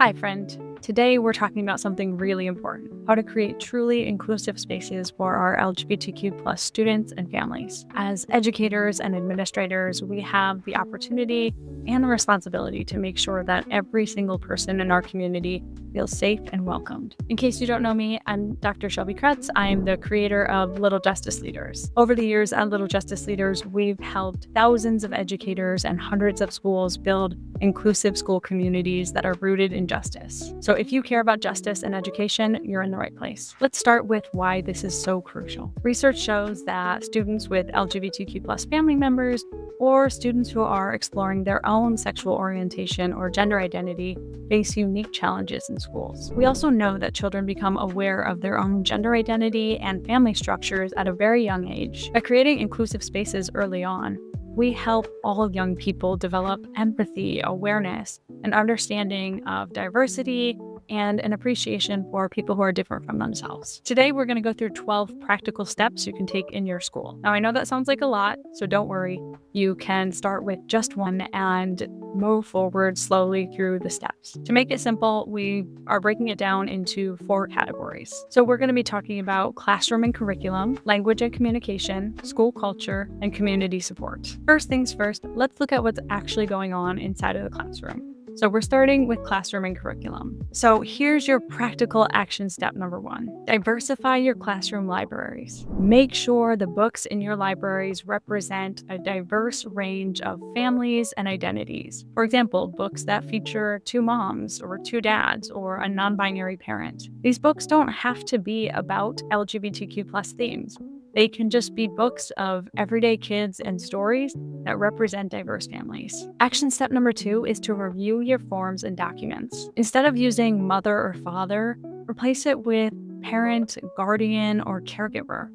Hi, friend. Today we're talking about something really important: how to create truly inclusive spaces for our LGBTQ plus students and families. As educators and administrators, we have the opportunity and the responsibility to make sure that every single person in our community feels safe and welcomed. In case you don't know me, I'm Dr. Shelby Kretz. I'm the creator of Little Justice Leaders. Over the years at Little Justice Leaders, we've helped thousands of educators and hundreds of schools build inclusive school communities that are rooted in justice. So if you care about justice and education, you're in the right place. Let's start with why this is so crucial. Research shows that students with LGBTQ plus family members or students who are exploring their own sexual orientation or gender identity face unique challenges in schools. We also know that children become aware of their own gender identity and family structures at a very young age. By creating inclusive spaces early on, we help all young people develop empathy, awareness, and understanding of diversity, and an appreciation for people who are different from themselves. Today, we're going to go through 12 practical steps you can take in your school. Now, I know that sounds like a lot, so don't worry. You can start with just one and move forward slowly through the steps. To make it simple, we are breaking it down into 4 categories. So we're going to be talking about classroom and curriculum, language and communication, school culture, and community support. First things first, let's look at what's actually going on inside of the classroom. So we're starting with classroom and curriculum. So here's your practical action step number 1. Diversify your classroom libraries. Make sure the books in your libraries represent a diverse range of families and identities. For example, books that feature 2 moms or 2 dads or a non-binary parent. These books don't have to be about LGBTQ plus themes. They can just be books of everyday kids and stories that represent diverse families. Action step number 2 is to review your forms and documents. Instead of using mother or father, replace it with parent, guardian, or caregiver.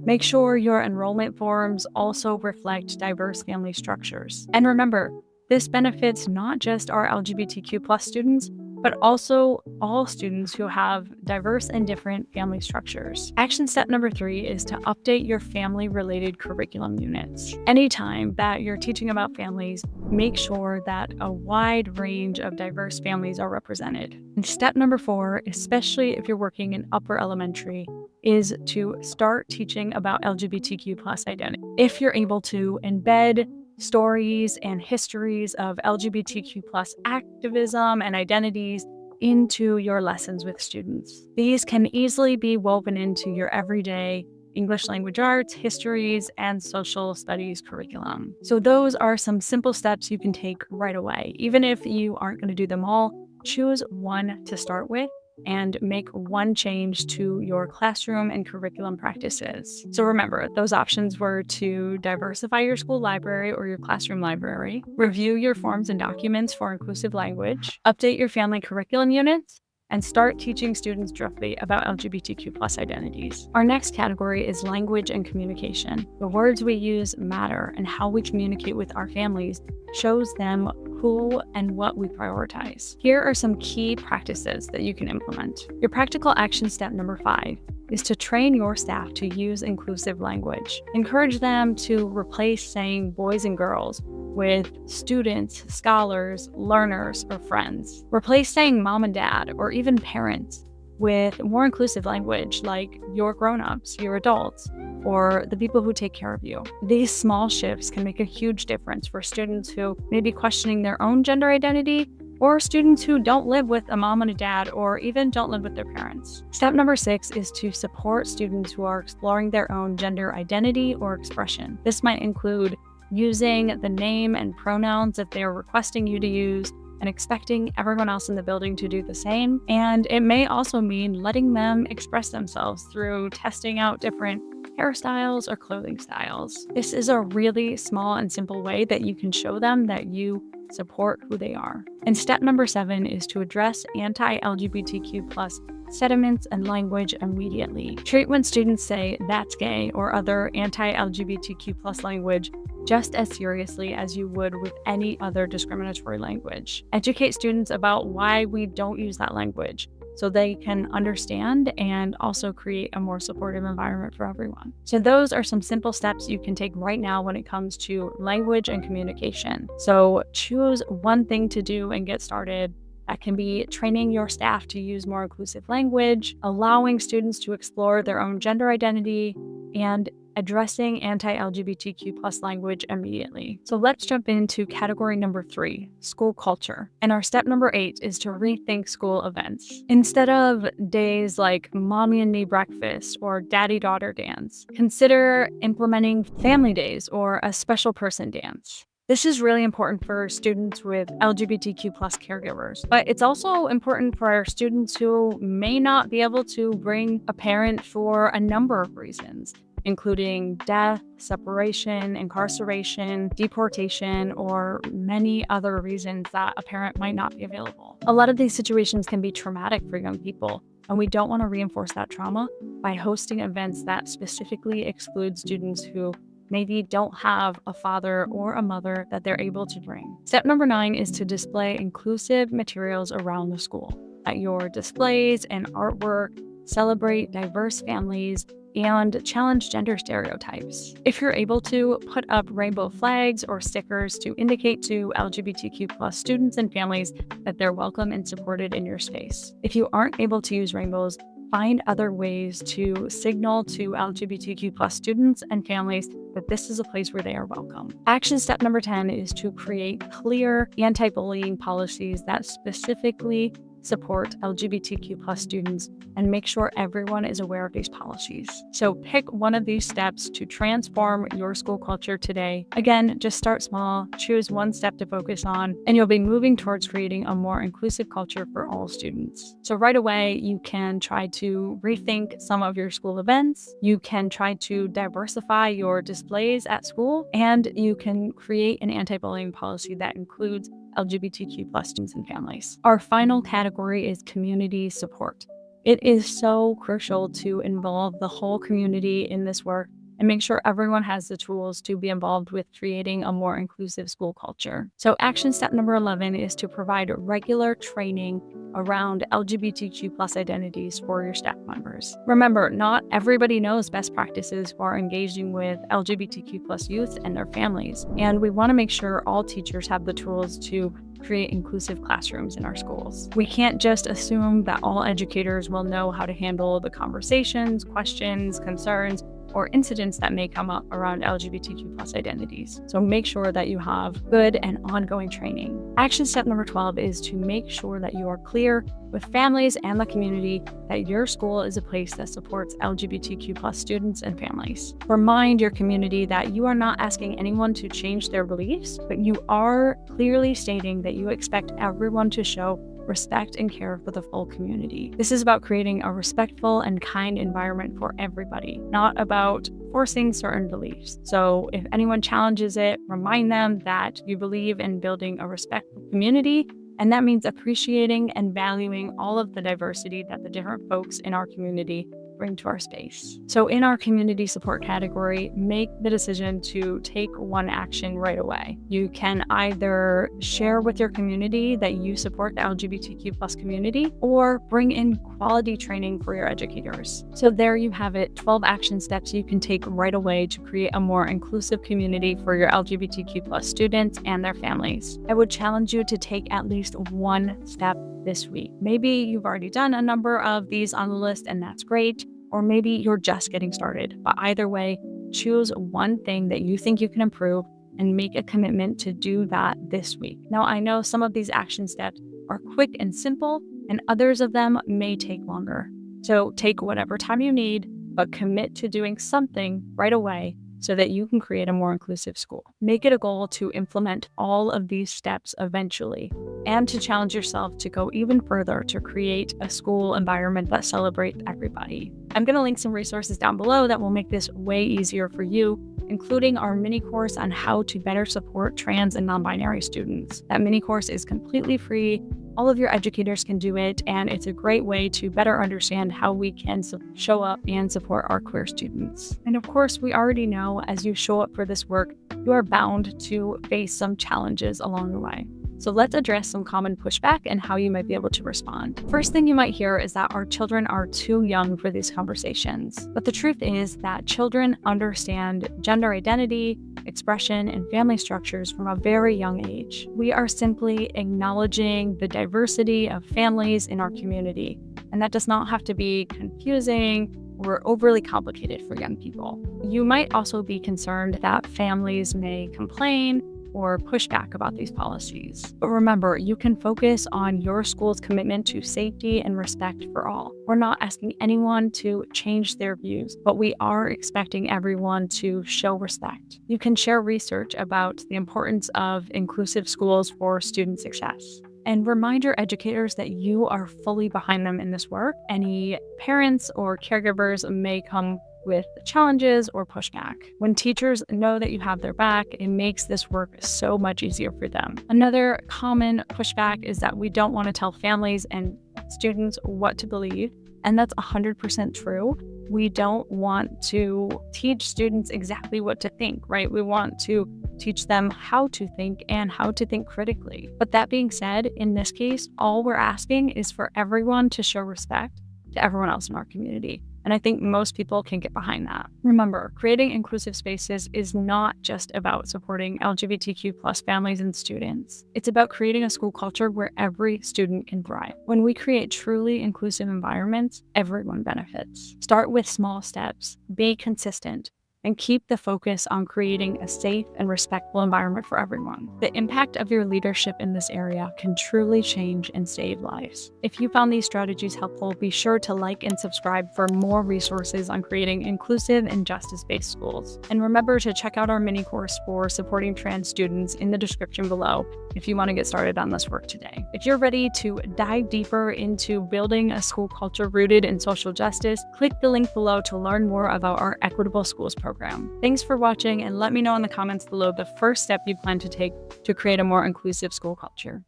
Make sure your enrollment forms also reflect diverse family structures. And remember, this benefits not just our LGBTQ plus students, but also all students who have diverse and different family structures. Action step number 3 is to update your family-related curriculum units. Anytime that you're teaching about families, make sure that a wide range of diverse families are represented. And step number 4, especially if you're working in upper elementary, is to start teaching about LGBTQ plus identity. If you're able to embed stories and histories of LGBTQ plus activism and identities into your lessons with students. These can easily be woven into your everyday English language arts, histories, and social studies curriculum. So those are some simple steps you can take right away. Even if you aren't going to do them all, choose one to start with and make one change to your classroom and curriculum practices. So remember, those options were to diversify your school library or your classroom library, review your forms and documents for inclusive language, update your family curriculum units, and start teaching students directly about LGBTQ plus identities. Our next category is language and communication. The words we use matter, and how we communicate with our families shows them who and what we prioritize. Here are some key practices that you can implement. Your practical action step number 5 is to train your staff to use inclusive language. Encourage them to replace saying boys and girls with students, scholars, learners, or friends. Replace saying mom and dad, or even parents, with more inclusive language like your grown-ups, your adults, or the people who take care of you. These small shifts can make a huge difference for students who may be questioning their own gender identity, or students who don't live with a mom and a dad, or even don't live with their parents. Step number 6 is to support students who are exploring their own gender identity or expression. This might include using the name and pronouns that they're requesting you to use, and expecting everyone else in the building to do the same. And it may also mean letting them express themselves through testing out different hairstyles or clothing styles. This is a really small and simple way that you can show them that you support who they are. And step number 7 is to address anti-LGBTQ plus sentiments and language immediately. Treat when students say "that's gay" or other anti-LGBTQ plus language just as seriously as you would with any other discriminatory language. Educate students about why we don't use that language, so they can understand and also create a more supportive environment for everyone. So those are some simple steps you can take right now when it comes to language and communication. So choose one thing to do and get started. That can be training your staff to use more inclusive language, allowing students to explore their own gender identity, and addressing anti-LGBTQ plus language immediately. So let's jump into category number 3, school culture. And our step number 8 is to rethink school events. Instead of days like mommy and me breakfast or daddy-daughter dance, consider implementing family days or a special person dance. This is really important for students with LGBTQ plus caregivers, but it's also important for our students who may not be able to bring a parent for a number of reasons, including death, separation, incarceration, deportation, or many other reasons that a parent might not be available. A lot of these situations can be traumatic for young people, and we don't want to reinforce that trauma by hosting events that specifically exclude students who maybe don't have a father or a mother that they're able to bring. Step number 9 is to display inclusive materials around the school. At your displays and artwork, celebrate diverse families and challenge gender stereotypes. If you're able to, put up rainbow flags or stickers to indicate to LGBTQ plus students and families that they're welcome and supported in your space. If you aren't able to use rainbows, find other ways to signal to LGBTQ plus students and families that this is a place where they are welcome. Action step number 10 is to create clear anti-bullying policies that specifically support LGBTQ plus students and make sure everyone is aware of these policies. So pick one of these steps to transform your school culture today. Again, just start small, choose one step to focus on, and you'll be moving towards creating a more inclusive culture for all students. So right away, you can try to rethink some of your school events, you can try to diversify your displays at school, and you can create an anti-bullying policy that includes LGBTQ plus students and families. Our final category is community support. It is so crucial to involve the whole community in this work and make sure everyone has the tools to be involved with creating a more inclusive school culture. So action step number 11 is to provide regular training around LGBTQ plus identities for your staff members. Remember, not everybody knows best practices for engaging with LGBTQ plus youth and their families, and we want to make sure all teachers have the tools to create inclusive classrooms in our schools. We can't just assume that all educators will know how to handle the conversations, questions, concerns, or incidents that may come up around LGBTQ plus identities. So make sure that you have good and ongoing training. Action step number 12 is to make sure that you are clear with families and the community that your school is a place that supports LGBTQ plus students and families. Remind your community that you are not asking anyone to change their beliefs, but you are clearly stating that you expect everyone to show respect and care for the full community. This is about creating a respectful and kind environment for everybody, not about forcing certain beliefs. So if anyone challenges it, remind them that you believe in building a respectful community, and that means appreciating and valuing all of the diversity that the different folks in our community bring to our space. So in our community support category, make the decision to take one action right away. You can either share with your community that you support the LGBTQ plus community or bring in quality training for your educators. So there you have it, 12 action steps you can take right away to create a more inclusive community for your LGBTQ plus students and their families. I would challenge you to take at least one step this week. Maybe you've already done a number of these on the list and that's great, or maybe you're just getting started. But either way, choose one thing that you think you can improve and make a commitment to do that this week. Now, I know some of these action steps are quick and simple, and others of them may take longer. So take whatever time you need, but commit to doing something right away so that you can create a more inclusive school. Make it a goal to implement all of these steps eventually, and to challenge yourself to go even further to create a school environment that celebrates everybody. I'm going to link some resources down below that will make this way easier for you, including our mini course on how to better support trans and non-binary students. That mini course is completely free. All of your educators can do it, and it's a great way to better understand how we can show up and support our queer students. And of course, we already know as you show up for this work, you are bound to face some challenges along the way. So let's address some common pushback and how you might be able to respond. First thing you might hear is that our children are too young for these conversations. But the truth is that children understand gender identity, expression, and family structures from a very young age. We are simply acknowledging the diversity of families in our community, and that does not have to be confusing or overly complicated for young people. You might also be concerned that families may complain or push back about these policies. But remember, you can focus on your school's commitment to safety and respect for all. We're not asking anyone to change their views, but we are expecting everyone to show respect. You can share research about the importance of inclusive schools for student success. And remind your educators that you are fully behind them in this work. Any parents or caregivers may come with challenges or pushback. When teachers know that you have their back, it makes this work so much easier for them. Another common pushback is that we don't want to tell families and students what to believe, and that's 100% true. We don't want to teach students exactly what to think, right? We want to teach them how to think and how to think critically. But that being said, in this case, all we're asking is for everyone to show respect to everyone else in our community. And I think most people can get behind that. Remember, creating inclusive spaces is not just about supporting LGBTQ plus families and students. It's about creating a school culture where every student can thrive. When we create truly inclusive environments, everyone benefits. Start with small steps, be consistent, and keep the focus on creating a safe and respectful environment for everyone. The impact of your leadership in this area can truly change and save lives. If you found these strategies helpful, be sure to like and subscribe for more resources on creating inclusive and justice-based schools. And remember to check out our mini course for supporting trans students in the description below if you want to get started on this work today. If you're ready to dive deeper into building a school culture rooted in social justice, click the link below to learn more about our Equitable Schools program. Thanks for watching, and let me know in the comments below the first step you plan to take to create a more inclusive school culture.